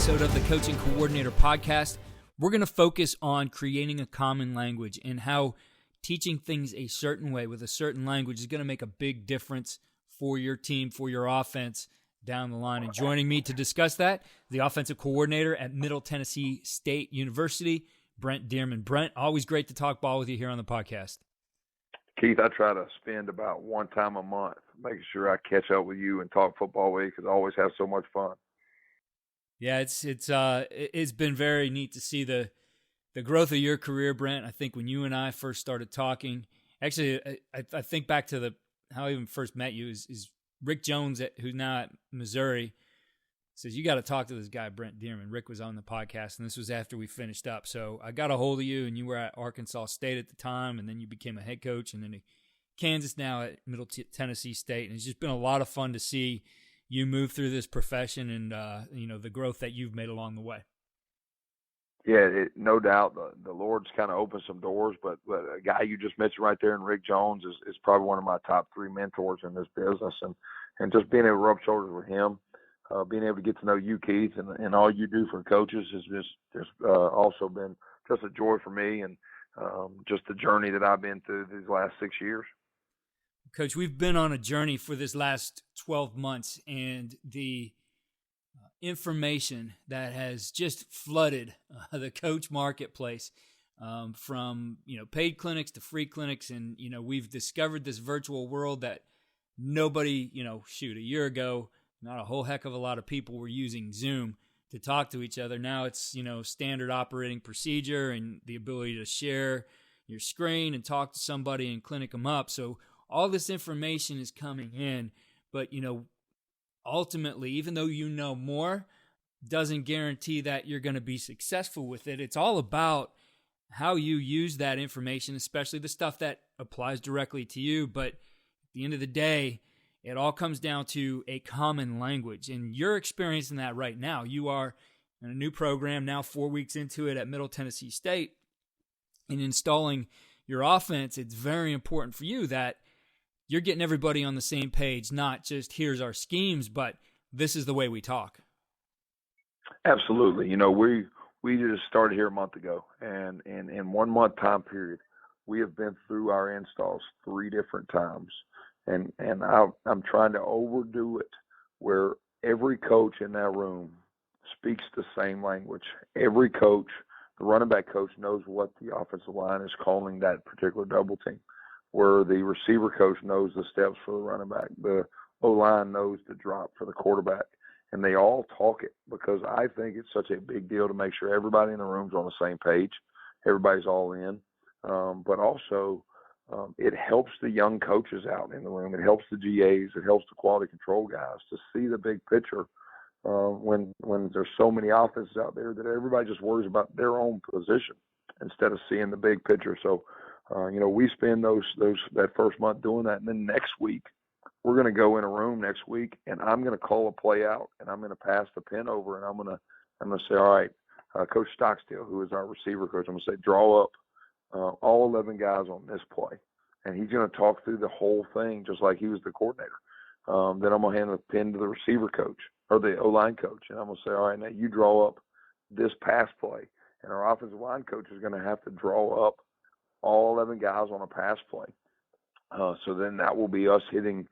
episode of the Coaching Coordinator Podcast. We're going to focus on creating a common language and how teaching things a certain way with a certain language is going to make a big difference for your team, for your offense down the line. And joining me to discuss that, the offensive coordinator at Middle Tennessee State University, Brent Dearmon. Brent, always great to talk ball with you here on the podcast. Keith, I try to spend about one time a month making sure I catch up with you and talk football with you because I always have so much fun. Yeah, it's been very neat to see the growth of your career, Brent. I think when you and I first started talking, actually, I think back to how I even first met you is Rick Jones, who's now at Missouri, says, you got to talk to this guy, Brent Dearmon. Rick was on the podcast, and this was after we finished up. So I got a hold of you, and you were at Arkansas State at the time, and then you became a head coach, and then Kansas now at Middle Tennessee State. And it's just been a lot of fun to see you move through this profession and, the growth that you've made along the way. Yeah, no doubt the Lord's kind of opened some doors, but a guy you just mentioned right there, and Rick Jones, is probably one of my top three mentors in this business. And just being able to rub shoulders with him, being able to get to know you, Keith, and all you do for coaches has just also been just a joy for me and just the journey that I've been through these last 6 years. Coach, we've been on a journey for this last 12 months, and the information that has just flooded the coach marketplace from, paid clinics to free clinics. And, we've discovered this virtual world that nobody, a year ago, not a whole heck of a lot of people were using Zoom to talk to each other. Now it's, standard operating procedure and the ability to share your screen and talk to somebody and clinic them up. So all this information is coming in, but, ultimately, even though you know more, doesn't guarantee that you're going to be successful with it. It's all about how you use that information, especially the stuff that applies directly to you. But at the end of the day, it all comes down to a common language. And you're experiencing that right now. You are in a new program now, 4 weeks into it at Middle Tennessee State. And installing your offense, it's very important for you that you're getting everybody on the same page, not just here's our schemes, but this is the way we talk. Absolutely. We just started here a month ago, and in 1 month time period, we have been through our installs 3 different times. And I'm trying to overdo it where every coach in that room speaks the same language. Every coach, the running back coach, knows what the offensive line is calling that particular double team, where the receiver coach knows the steps for the running back. The O-line knows the drop for the quarterback. And they all talk it because I think it's such a big deal to make sure everybody in the room's on the same page. Everybody's all in. But also it helps the young coaches out in the room. It helps the GAs. It helps the quality control guys to see the big picture when there's so many offenses out there that everybody just worries about their own position instead of seeing the big picture. So, we spend that first month doing that. And then next week, we're going to go in a room next week, and I'm going to call a play out, and I'm going to pass the pin over, and I'm going to say, all right, Coach Stockstill, who is our receiver coach, I'm going to say, draw up all 11 guys on this play. And he's going to talk through the whole thing just like he was the coordinator. Then I'm going to hand the pin to the receiver coach or the O-line coach, and I'm going to say, all right, now you draw up this pass play. And our offensive line coach is going to have to draw up all 11 guys on a pass play. So then that will be us hitting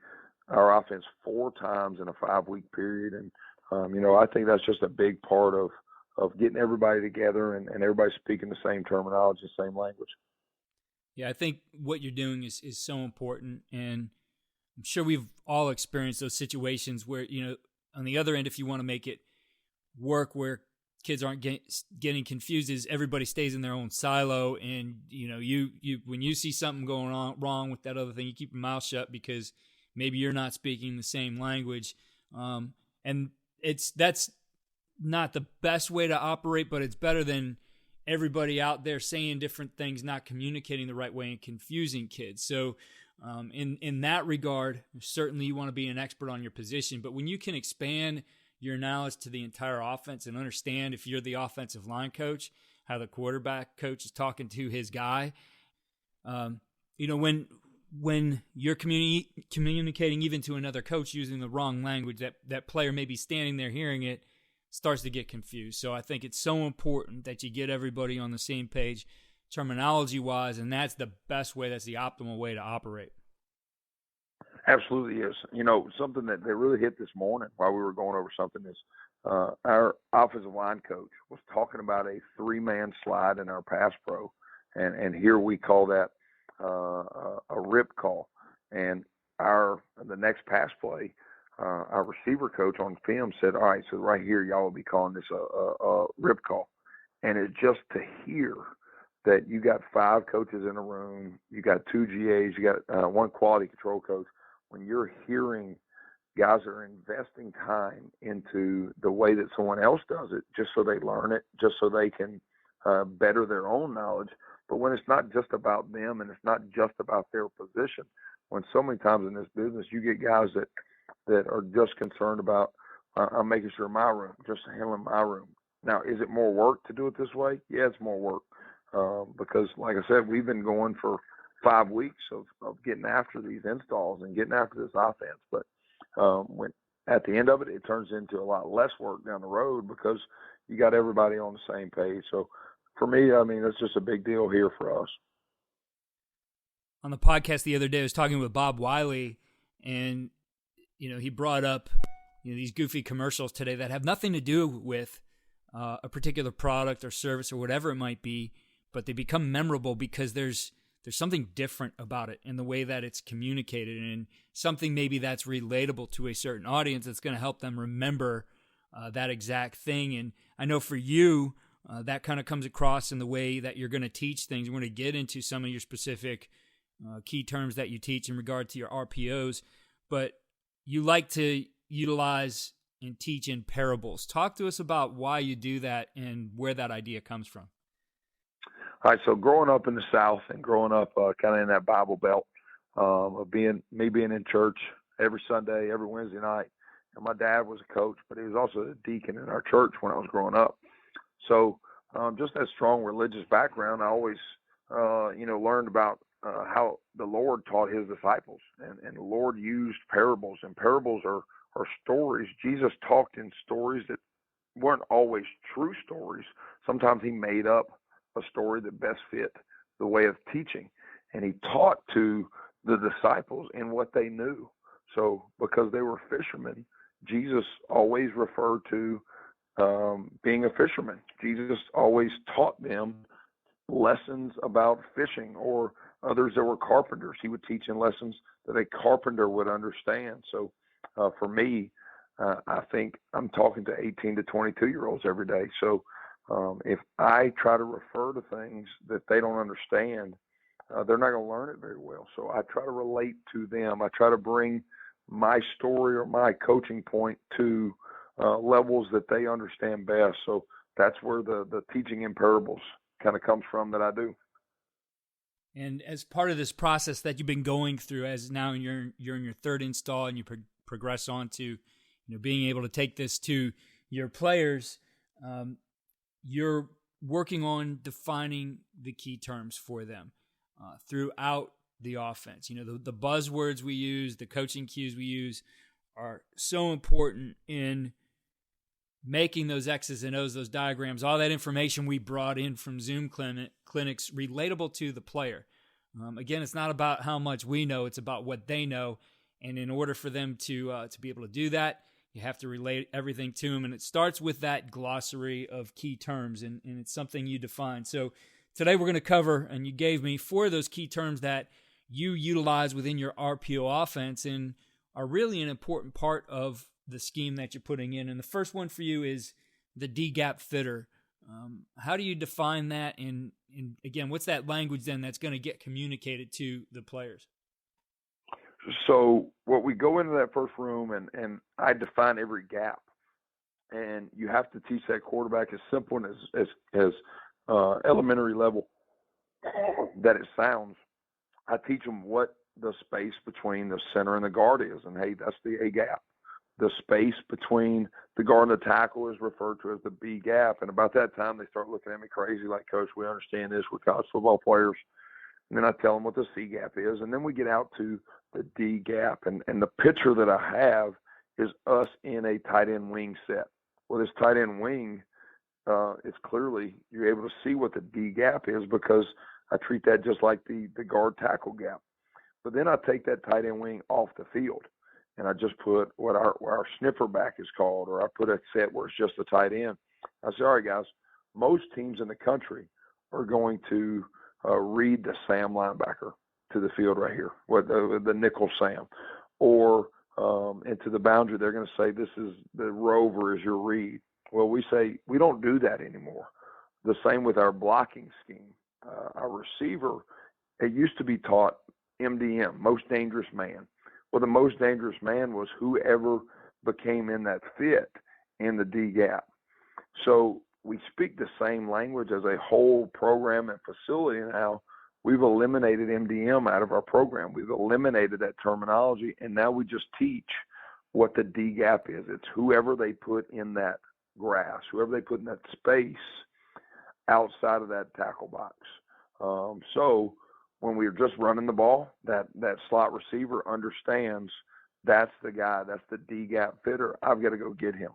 our offense 4 times in a 5-week period. And, I think that's just a big part of getting everybody together and everybody speaking the same terminology, same language. Yeah, I think what you're doing is so important. And I'm sure we've all experienced those situations where, on the other end, if you want to make it work where kids aren't getting confused, is everybody stays in their own silo. And, you when you see something going on wrong with that other thing, you keep your mouth shut because maybe you're not speaking the same language. And that's not the best way to operate, but it's better than everybody out there saying different things, not communicating the right way and confusing kids. So in that regard, certainly you want to be an expert on your position, but when you can expand your knowledge to the entire offense and understand, if you're the offensive line coach, how the quarterback coach is talking to his guy, when you're communicating even to another coach using the wrong language, that player may be standing there hearing it, starts to get confused. So I think it's so important that you get everybody on the same page terminology-wise, and that's the best way, that's the optimal way to operate. Absolutely is. Something that they really hit this morning while we were going over something is our offensive line coach was talking about a 3-man slide in our pass pro, and here we call that a rip call. And the next pass play, our receiver coach on film said, all right, so right here y'all will be calling this a rip call. And it's just to hear that you got 5 coaches in a room, you got 2 GAs, you got 1 quality control coach. When you're hearing guys are investing time into the way that someone else does it, just so they learn it, just so they can better their own knowledge. But when it's not just about them and it's not just about their position, when so many times in this business you get guys that are just concerned about, I'm making sure my room, just handling my room. Now, is it more work to do it this way? Yeah, it's more work. Because, like I said, we've been going for 5 weeks of getting after these installs and getting after this offense. But when at the end of it, it turns into a lot less work down the road because you got everybody on the same page. So for me, I mean, it's just a big deal here for us. On the podcast the other day, I was talking with Bob Wiley, and he brought up these goofy commercials today that have nothing to do with a particular product or service or whatever it might be, but they become memorable because there's something different about it in the way that it's communicated, and something maybe that's relatable to a certain audience that's going to help them remember that exact thing. And I know for you, that kind of comes across in the way that you're going to teach things. We're going to get into some of your specific key terms that you teach in regard to your RPOs, but you like to utilize and teach in parables. Talk to us about why you do that and where that idea comes from. All right, so growing up in the South and growing up kind of in that Bible belt, of being in church every Sunday, every Wednesday night, and my dad was a coach, but he was also a deacon in our church when I was growing up. So just that strong religious background, I always, learned about how the Lord taught his disciples, and the Lord used parables, and parables are stories. Jesus talked in stories that weren't always true stories. Sometimes he made up a story that best fit the way of teaching, and he taught to the disciples in what they knew. So because they were fishermen, Jesus always referred to being a fisherman. Jesus always taught them lessons about fishing, or others that were carpenters. He would teach in lessons that a carpenter would understand. So for me, I think I'm talking to 18 to 22-year-olds every day. So if I try to refer to things that they don't understand, they're not going to learn it very well. So I try to relate to them. I try to bring my story or my coaching point to levels that they understand best. So that's where the teaching in parables kind of comes from that I do. And as part of this process that you've been going through, as now you're in your 3rd install and you progress on to being able to take this to your players, you're working on defining the key terms for them throughout the offense. The buzzwords we use, the coaching cues we use are so important in making those X's and O's, those diagrams, all that information we brought in from Zoom clinics relatable to the player. Again, it's not about how much we know, it's about what they know. And in order for them to be able to do that, you have to relate everything to them. And it starts with that glossary of key terms, and it's something you define. So today we're going to cover, and you gave me 4 of those key terms that you utilize within your RPO offense and are really an important part of the scheme that you're putting in. And the first one for you is the D-gap fitter. How do you define that? And again, what's that language then that's going to get communicated to the players? So what we go into that first room, and I define every gap, and you have to teach that quarterback as simple and as elementary level that it sounds. I teach them what the space between the center and the guard is, and hey, that's the A gap. The space between the guard and the tackle is referred to as the B gap. And about that time, they start looking at me crazy, like, Coach, we understand this. We're college football players. And then I tell them what the C gap is. And then we get out to the D gap. And the picture that I have is us in a tight end wing set Well, this tight end wing, it's clearly you're able to see what the D gap is because I treat that just like the guard tackle gap. But then I take that tight end wing off the field, and I just put what our sniffer back is called, or I put a set where it's just a tight end. I say, all right, guys, most teams in the country are going to read the Sam linebacker to the field right here, what the nickel Sam, or into the boundary, they're going to say this is the rover is your read. Well, we say we don't do that anymore. The same with our blocking scheme. Our receiver, it used to be taught MDM, most dangerous man. Well, the most dangerous man was whoever became in that fit in the D gap. So we speak the same language as a whole program and facility now. We've eliminated MDM out of our program. We've eliminated that terminology, and now we just teach what the D gap is. It's whoever they put in that grass, whoever they put in that space outside of that tackle box. So when we're just running the ball, that slot receiver understands that's the guy, that's the D gap fitter. I've got to go get him.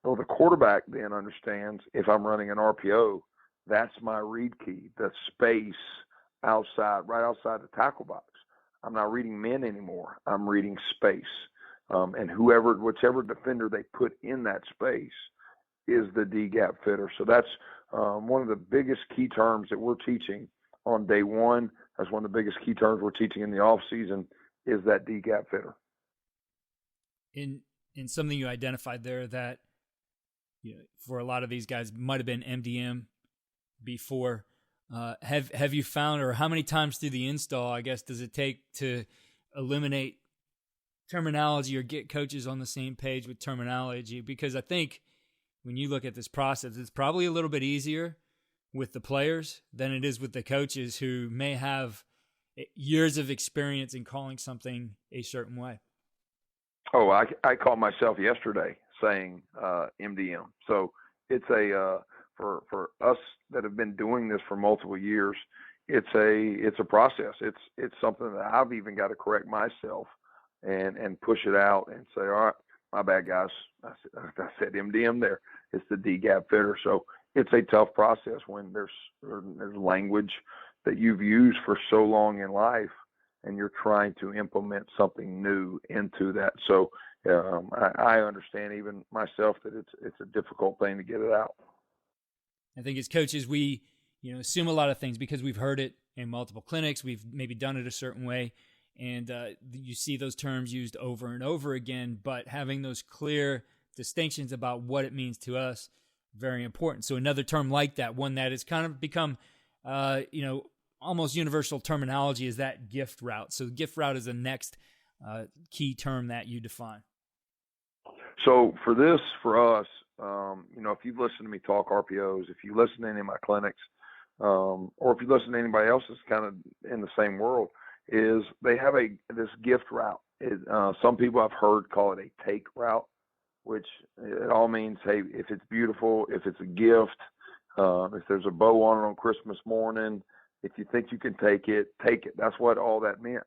Well, the quarterback then understands if I'm running an RPO, that's my read key, the space right outside the tackle box. I'm not reading men anymore. I'm reading space. And whichever defender they put in that space is the D gap fitter. So that's one of the biggest key terms that we're teaching on day one. That's one of the biggest key terms we're teaching in the off season is that D gap fitter. In something you identified there that for a lot of these guys might have been MDM before. Have you found, or how many times through the install, I guess, does it take to eliminate terminology or get coaches on the same page with terminology? Because I think when you look at this process, it's probably a little bit easier with the players than it is with the coaches who may have years of experience in calling something a certain way. Oh, I caught myself yesterday saying MDM. So it's for us that have been doing this for multiple years, it's a process. It's something that I've even got to correct myself and push it out and say, all right, my bad, guys. I said MDM there. It's the D gap fitter. So it's a tough process when there's language that you've used for so long in life, and you're trying to implement something new into that. So I understand even myself that it's a difficult thing to get it out. I think as coaches, we assume a lot of things because we've heard it in multiple clinics. We've maybe done it a certain way, and you see those terms used over and over again. But having those clear distinctions about what it means to us, very important. So another term like that, one that has kind of become, almost universal terminology, is that gift route. So gift route is the next key term that you define. So for us, if you've listened to me talk RPOs, if you listen to any of my clinics, or if you listen to anybody else that's kind of in the same world, is they have this gift route. Some people I've heard call it a take route, which it all means, hey, if it's beautiful, if it's a gift, if there's a bow on it on Christmas morning, if you think you can take it, take it. That's what all that meant.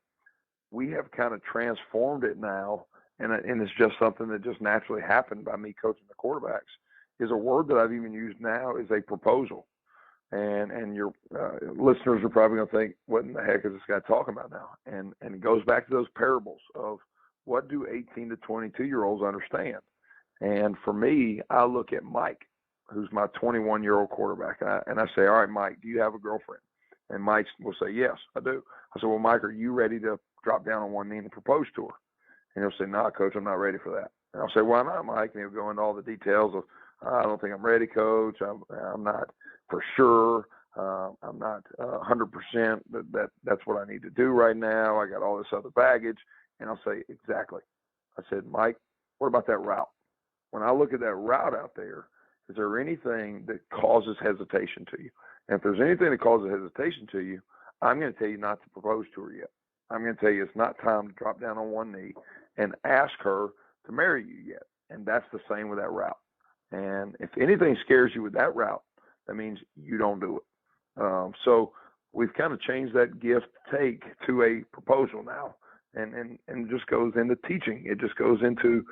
We have kind of transformed it now, and it's just something that just naturally happened by me coaching the quarterbacks, is a word that I've even used now is a proposal. And your listeners are probably going to think, what in the heck is this guy talking about now? And it goes back to those parables of what do 18 to 22-year-olds understand? And for me, I look at Mike, who's my 21-year-old quarterback, and I say, all right, Mike, do you have a girlfriend? And Mike will say, yes, I do. I said, well, Mike, are you ready to drop down on one knee and propose to her? And he'll say, no, Coach, I'm not ready for that. And I'll say, why not, Mike? And he'll go into all the details of, I don't think I'm ready, Coach. I'm not for sure. I'm not 100%. That's what I need to do right now. I got all this other baggage. And I'll say, exactly. I said, Mike, what about that route? When I look at that route out there, is there anything that causes hesitation to you? And if there's anything that causes hesitation to you, I'm going to tell you not to propose to her yet. I'm going to tell you it's not time to drop down on one knee and ask her to marry you yet. And that's the same with that route. And if anything scares you with that route, that means you don't do it. So we've kind of changed that gift take to a proposal now. and just goes into teaching. It just goes into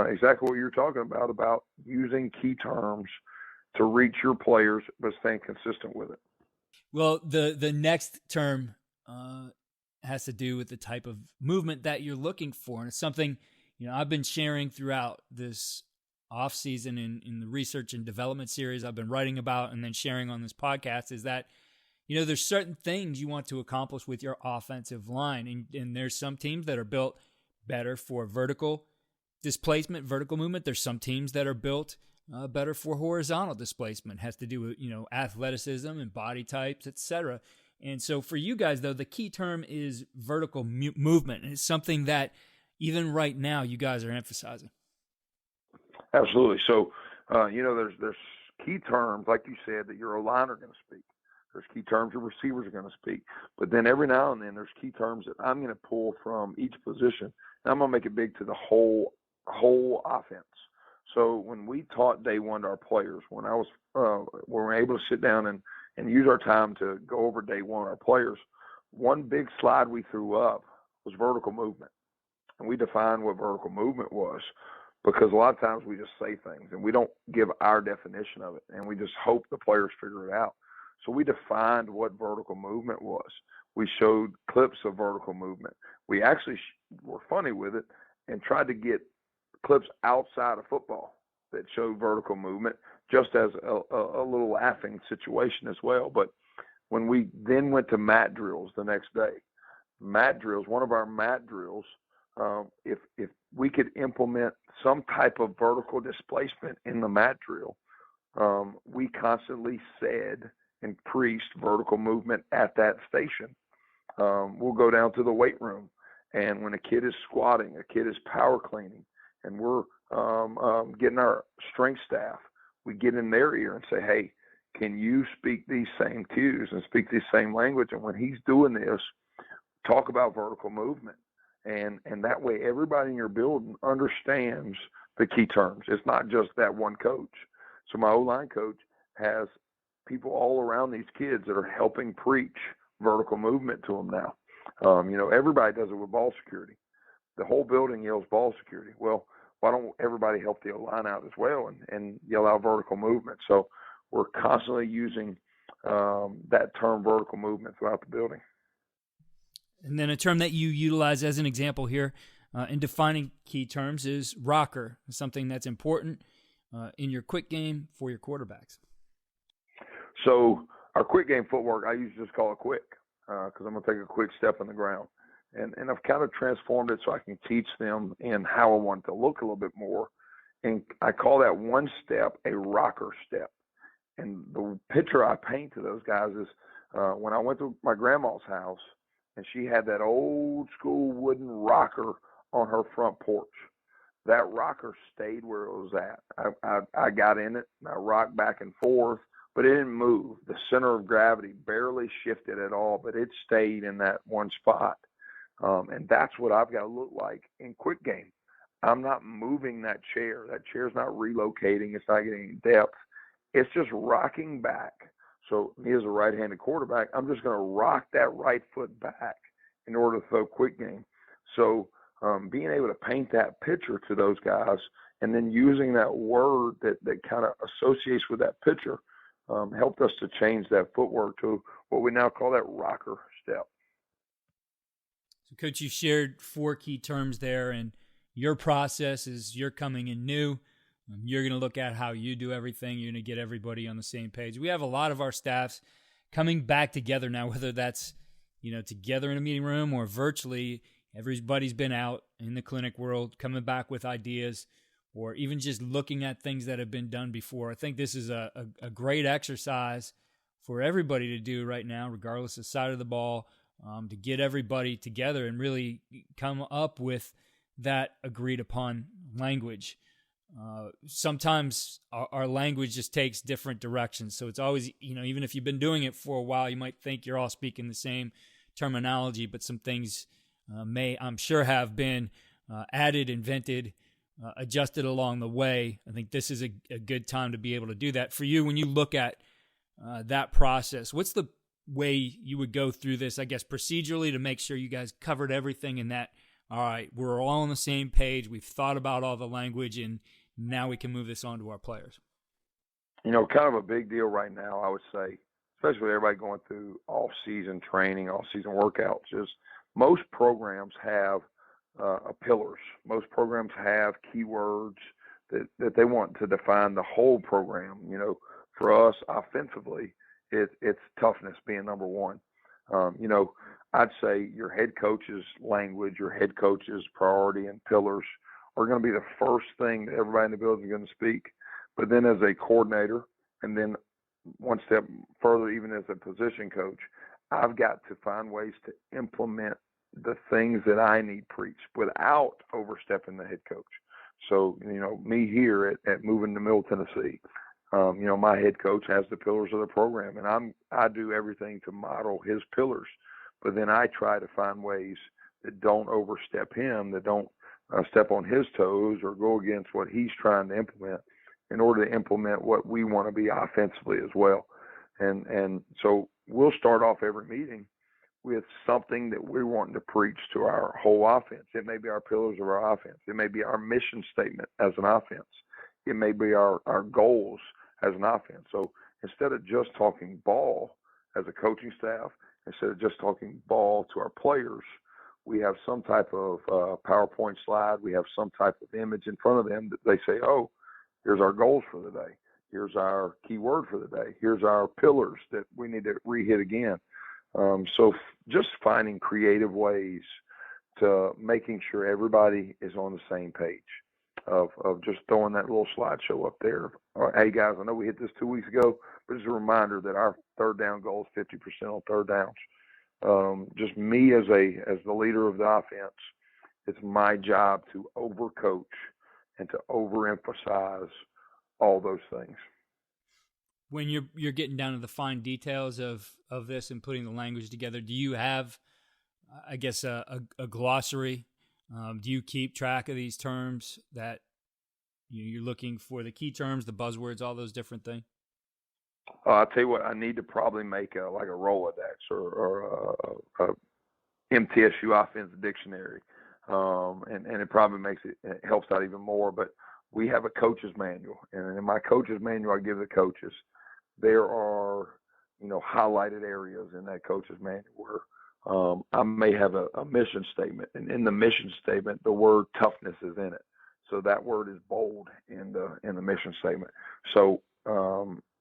exactly what you're talking about using key terms to reach your players, but staying consistent with it. Well, the next term has to do with the type of movement that you're looking for, and it's something I've been sharing throughout this off season in the research and development series I've been writing about, and then sharing on this podcast, is that there's certain things you want to accomplish with your offensive line, and there's some teams that are built better for vertical displacement, vertical movement. There's some teams that are built better for horizontal displacement. It has to do with athleticism and body types, etc. And so for you guys, though, the key term is vertical movement, and it's something that even right now you guys are emphasizing. Absolutely. So there's key terms, like you said, that your O-line are going to speak. There's key terms your receivers are going to speak. But then every now and then there's key terms that I'm going to pull from each position, and I'm going to make it big to the whole offense. So when we taught day one to our players, when we were able to sit down and use our time to go over day one, our players, one big slide we threw up was vertical movement. And we defined what vertical movement was, because a lot of times we just say things and we don't give our definition of it, and we just hope the players figure it out. So we defined what vertical movement was. We showed clips of vertical movement. We actually were funny with it and tried to get clips outside of football that showed vertical movement, just as a little laughing situation as well. But when we then went to mat drills the next day, one of our mat drills, if we could implement some type of vertical displacement in the mat drill, we constantly said and preached vertical movement at that station. We'll go down to the weight room, and when a kid is squatting, a kid is power cleaning, and we're getting our strength staff, we get in their ear and say, hey, can you speak these same cues and speak this same language? And when he's doing this, talk about vertical movement. And that way everybody in your building understands the key terms. It's not just that one coach. So my O-line coach has people all around these kids that are helping preach vertical movement to them now. Everybody does it with ball security. The whole building yells ball security. Well, why don't everybody help the O-line out as well and yell out vertical movement? So we're constantly using that term vertical movement throughout the building. And then a term that you utilize as an example here in defining key terms is rocker, something that's important in your quick game for your quarterbacks. So our quick game footwork, I usually just call it quick because I'm going to take a quick step in the ground. And I've kind of transformed it so I can teach them in how I want it to look a little bit more. And I call that one step a rocker step. And the picture I paint to those guys is when I went to my grandma's house, and she had that old school wooden rocker on her front porch. That rocker stayed where it was at. I got in it, and I rocked back and forth, but it didn't move. The center of gravity barely shifted at all, but it stayed in that one spot. And that's what I've got to look like in quick game. I'm not moving that chair. That chair's not relocating. It's not getting depth. It's just rocking back. So me as a right-handed quarterback, I'm just going to rock that right foot back in order to throw quick game. So being able to paint that picture to those guys and then using that word that kind of associates with that picture helped us to change that footwork to what we now call that rocker step. So, Coach, you shared 4 key terms there, and your process is you're coming in new. You're going to look at how you do everything. You're going to get everybody on the same page. We have a lot of our staffs coming back together now, whether that's, together in a meeting room or virtually. Everybody's been out in the clinic world, coming back with ideas, or even just looking at things that have been done before. I think this is a great exercise for everybody to do right now, regardless of side of the ball, to get everybody together and really come up with that agreed upon language. Sometimes our language just takes different directions. So it's always, even if you've been doing it for a while, you might think you're all speaking the same terminology, but some things may, I'm sure, have been added, invented, adjusted along the way. I think this is a good time to be able to do that. For you, when you look at that process, what's the way you would go through this, I guess, procedurally to make sure you guys covered everything in that all right, we're all on the same page. We've thought about all the language, and now we can move this on to our players? Kind of a big deal right now, I would say, especially with everybody going through off-season training, off-season workouts, is most programs have pillars. Most programs have keywords that they want to define the whole program. For us offensively, it's toughness being number one. I'd say your head coach's language, your head coach's priority and pillars are going to be the first thing that everybody in the building is going to speak. But then as a coordinator, and then one step further, even as a position coach, I've got to find ways to implement the things that I need preached without overstepping the head coach. So, me here at moving to Middle Tennessee, my head coach has the pillars of the program, and I do everything to model his pillars. But then I try to find ways that don't overstep him, that don't step on his toes or go against what he's trying to implement in order to implement what we want to be offensively as well. And so we'll start off every meeting with something that we're wanting to preach to our whole offense. It may be our pillars of our offense. It may be our mission statement as an offense. It may be our goals as an offense. So instead of just talking ball as a coaching staff, instead of just talking ball to our players, we have some type of PowerPoint slide. We have some type of image in front of them that they say, oh, here's our goals for the day. Here's our key word for the day. Here's our pillars that we need to re-hit again. So just finding creative ways to making sure everybody is on the same page of just throwing that little slideshow up there. Hey, guys, I know we hit this 2 weeks ago, but it's a reminder that our third down goal is 50% on third downs. Just me as the leader of the offense, it's my job to overcoach and to overemphasize all those things. When you're getting down to the fine details of this and putting the language together, do you have, I guess, a glossary? Do you keep track of these terms that you're looking for, the key terms, the buzzwords, all those different things? I'll tell you what, I need to probably make a Rolodex or a MTSU offense dictionary. And it probably it helps out even more, but we have a coach's manual, and in my coach's manual, I give the coaches, there are, highlighted areas in that coach's manual where I may have a mission statement, and in the mission statement, the word toughness is in it. So that word is bold in the mission statement. So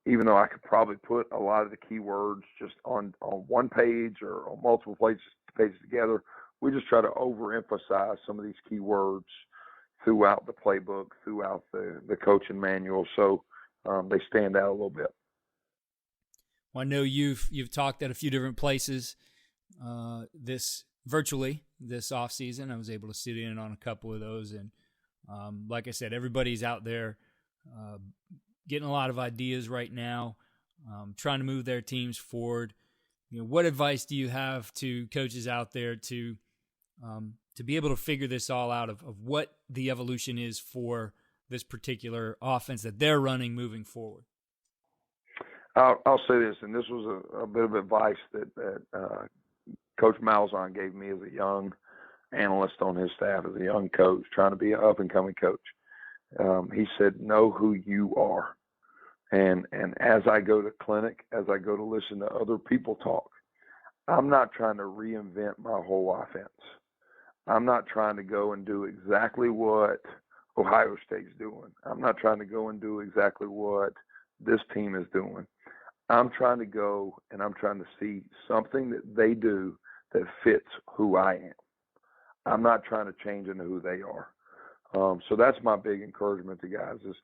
even though I could probably put a lot of the key words just on one page or on multiple pages together, we just try to overemphasize some of these key words throughout the playbook, throughout the coaching manual, so they stand out a little bit. Well, I know you've talked at a few different places virtually this off season. I was able to sit in on a couple of those, and like I said, everybody's out there getting a lot of ideas right now, trying to move their teams forward. What advice do you have to coaches out there to be able to figure this all out of what the evolution is for this particular offense that they're running moving forward? I'll say this, and this was a bit of advice that Coach Malzahn gave me as a young analyst on his staff, as a young coach, trying to be an up-and-coming coach. He said, know who you are. And as I go to clinic, as I go to listen to other people talk, I'm not trying to reinvent my whole offense. I'm not trying to go and do exactly what Ohio State's doing. I'm not trying to go and do exactly what this team is doing. I'm trying to go and I'm trying to see something that they do that fits who I am. I'm not trying to change into who they are. So that's my big encouragement to guys is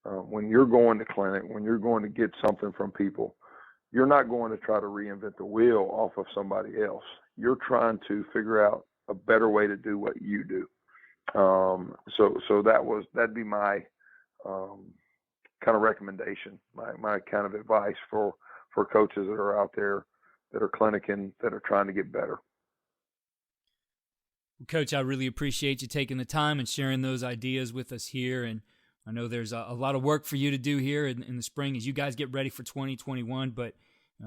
when you're going to clinic, when you're going to get something from people, you're not going to try to reinvent the wheel off of somebody else. You're trying to figure out a better way to do what you do. So that'd be my kind of recommendation, my kind of advice for coaches that are out there that are clinicking, that are trying to get better. Well, Coach, I really appreciate you taking the time and sharing those ideas with us here. And I know there's a lot of work for you to do here in the spring as you guys get ready for 2021, but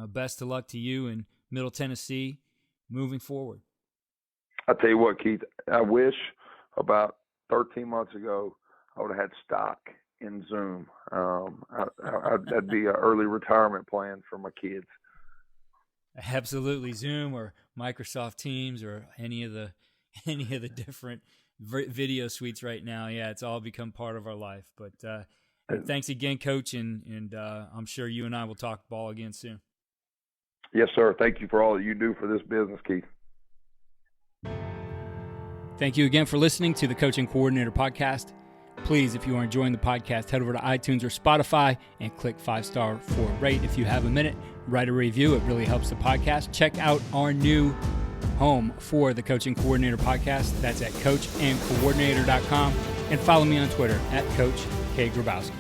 best of luck to you in Middle Tennessee moving forward. I tell you what, Keith, I wish about 13 months ago I would have had stock in Zoom. That'd be an early retirement plan for my kids. Absolutely, Zoom or Microsoft Teams or any of the different video suites right now. Yeah, it's all become part of our life. But thanks again, Coach, and I'm sure you and I will talk ball again soon. Yes, sir. Thank you for all that you do for this business, Keith. Thank you again for listening to the Coaching Coordinator Podcast. Please, if you are enjoying the podcast, head over to iTunes or Spotify and click 5-star for a rate. If you have a minute, write a review. It really helps the podcast. Check out our new home for the Coaching Coordinator Podcast. That's at coachandcoordinator.com. And follow me on Twitter at Coach K. Grabowski.